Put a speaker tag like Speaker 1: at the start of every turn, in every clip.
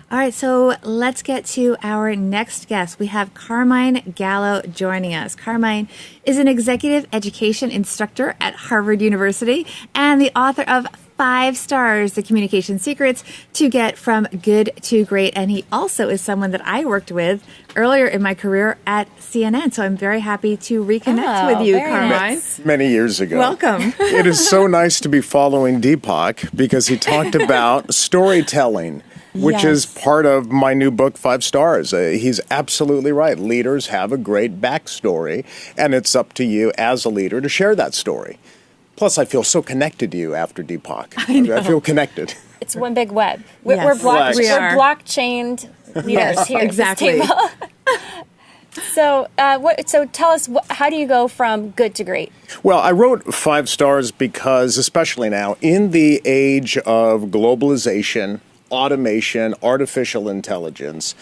Speaker 1: All right, so let's get to our next guest. We have Carmine Gallo joining us. Carmine is an executive education instructor at Harvard University and the author of 5 Stars, The Communication Secrets to Get From Good to Great. And he also is someone that I worked with earlier in my career at CNN. So I'm very happy to reconnect with you, Carmine.
Speaker 2: Nice. Many years ago.
Speaker 1: Welcome.
Speaker 2: It is so nice to be following Deepak because he talked about storytelling, which is part of my new book, 5 Stars. He's absolutely right. Leaders have a great backstory, and it's up to you as a leader to share that story. Plus, I feel so connected to you after Deepak. I feel connected.
Speaker 3: It's one big web.
Speaker 1: Yes.
Speaker 3: We're
Speaker 1: We
Speaker 3: blockchained leaders here
Speaker 1: exactly.
Speaker 3: at this table. So tell us, how do you go from good to great?
Speaker 2: Well, I wrote 5 Stars because, especially now, in the age of globalization, automation, artificial intelligence,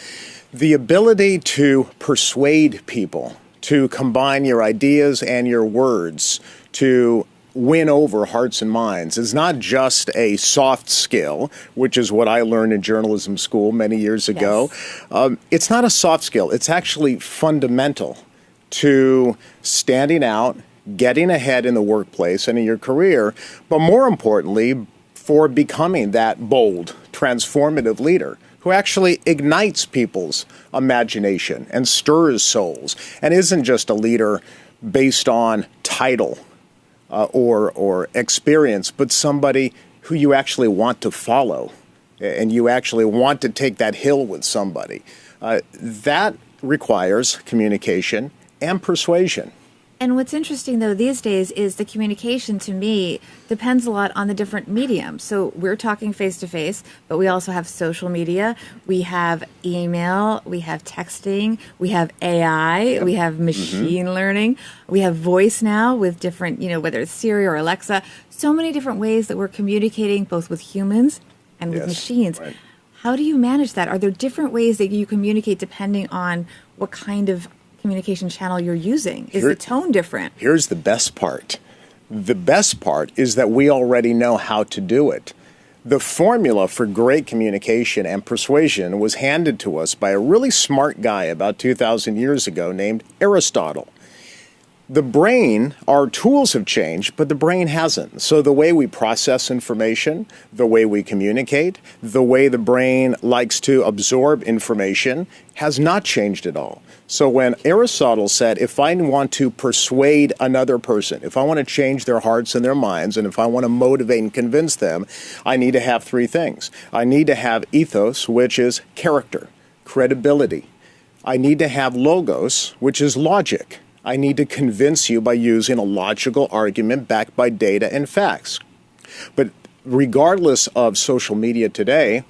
Speaker 2: the ability to persuade people, to combine your ideas and your words, to win over hearts and minds is not just a soft skill, which is what I learned in journalism school many years ago.
Speaker 1: Yes.
Speaker 2: It's not a soft skill. It's actually fundamental to standing out, getting ahead in the workplace and in your career, but more importantly, for becoming that bold, transformative leader who actually ignites people's imagination and stirs souls and isn't just a leader based on title or experience, but somebody who you actually want to follow and you actually want to take that hill with somebody. That requires communication and persuasion.
Speaker 1: And what's interesting, though, these days is the communication, to me, depends a lot on the different mediums. So we're talking face-to-face, but we also have social media. We have email. We have texting. We have AI. We have machine learning. We have voice now with different, whether it's Siri or Alexa. So many different ways that we're communicating both with humans and with machines.
Speaker 2: Right.
Speaker 1: How do you manage that? Are there different ways that you communicate depending on what kind of communication channel you're using? Is the tone different?
Speaker 2: Here's the best part. The best part is that we already know how to do it. The formula for great communication and persuasion was handed to us by a really smart guy about 2,000 years ago named Aristotle. The brain, our tools have changed, but the brain hasn't. So the way we process information, the way we communicate, the way the brain likes to absorb information has not changed at all. So when Aristotle said, if I want to persuade another person, if I want to change their hearts and their minds, and if I want to motivate and convince them, I need to have 3 things. I need to have ethos, which is character, credibility. I need to have logos, which is logic. I need to convince you by using a logical argument backed by data and facts. But regardless of social media today,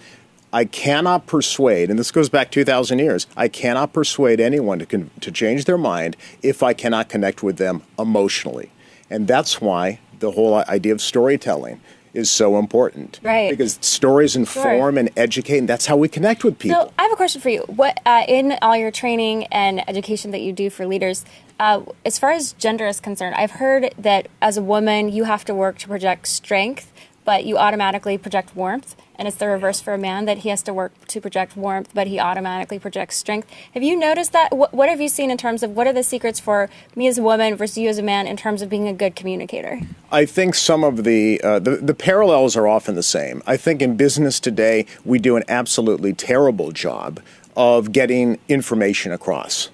Speaker 2: I cannot persuade, and this goes back 2,000 years, I cannot persuade anyone to change their mind if I cannot connect with them emotionally. And that's why the whole idea of storytelling is so important.
Speaker 3: Right.
Speaker 2: Because stories inform and educate, and that's how we connect with people.
Speaker 3: So I have a question for you. What in all your training and education that you do for leaders, as far as gender is concerned, I've heard that as a woman, you have to work to project strength, but you automatically project warmth. And it's the reverse for a man, that he has to work to project warmth, but he automatically projects strength. Have you noticed that? What have you seen in terms of what are the secrets for me as a woman versus you as a man in terms of being a good communicator?
Speaker 2: I think some of the parallels are often the same. I think in business today, we do an absolutely terrible job of getting information across.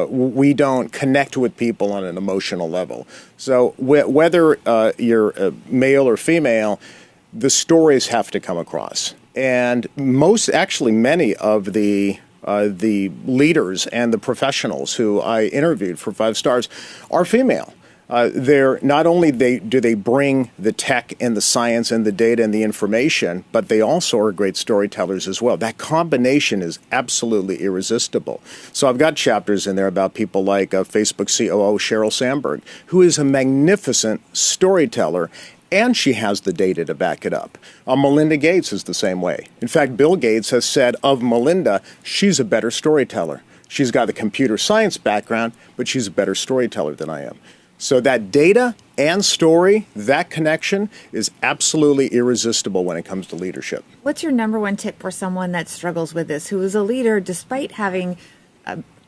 Speaker 2: We don't connect with people on an emotional level. So whether you're male or female, the stories have to come across. And many of the leaders and the professionals who I interviewed for 5 Stars are female. They're not only do they bring the tech and the science and the data and the information, but they also are great storytellers as well. That combination is absolutely irresistible. So I've got chapters in there about people like Facebook COO Sheryl Sandberg, who is a magnificent storyteller, and she has the data to back it up. Melinda Gates is the same way. In fact, Bill Gates has said of Melinda, she's a better storyteller. She's got the computer science background, but she's a better storyteller than I am. So that data and story, that connection is absolutely irresistible when it comes to leadership.
Speaker 1: What's your number one tip for someone that struggles with this, who is a leader despite having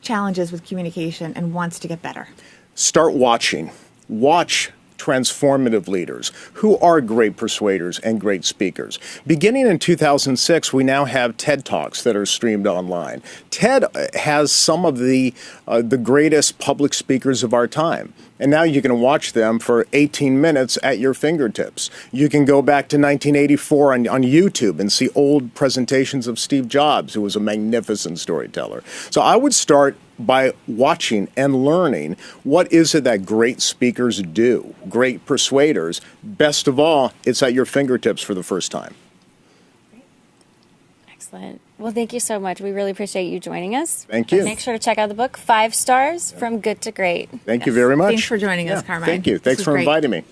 Speaker 1: challenges with communication and wants to get better?
Speaker 2: Start watching. Watch transformative leaders who are great persuaders and great speakers. Beginning in 2006, we now have TED Talks that are streamed online. TED has some of the greatest public speakers of our time. And now you can watch them for 18 minutes at your fingertips. You can go back to 1984 on YouTube and see old presentations of Steve Jobs, who was a magnificent storyteller. So I would start by watching and learning what is it that great speakers do, great persuaders. Best of all, it's at your fingertips for the first time.
Speaker 3: Excellent. Well, thank you so much. We really appreciate you joining us.
Speaker 2: Thank you.
Speaker 3: Make sure to check out the book, 5 Stars from Good to Great.
Speaker 2: Thank you very much.
Speaker 1: Thanks for joining us, Carmine.
Speaker 2: Thank you. Thanks for inviting me.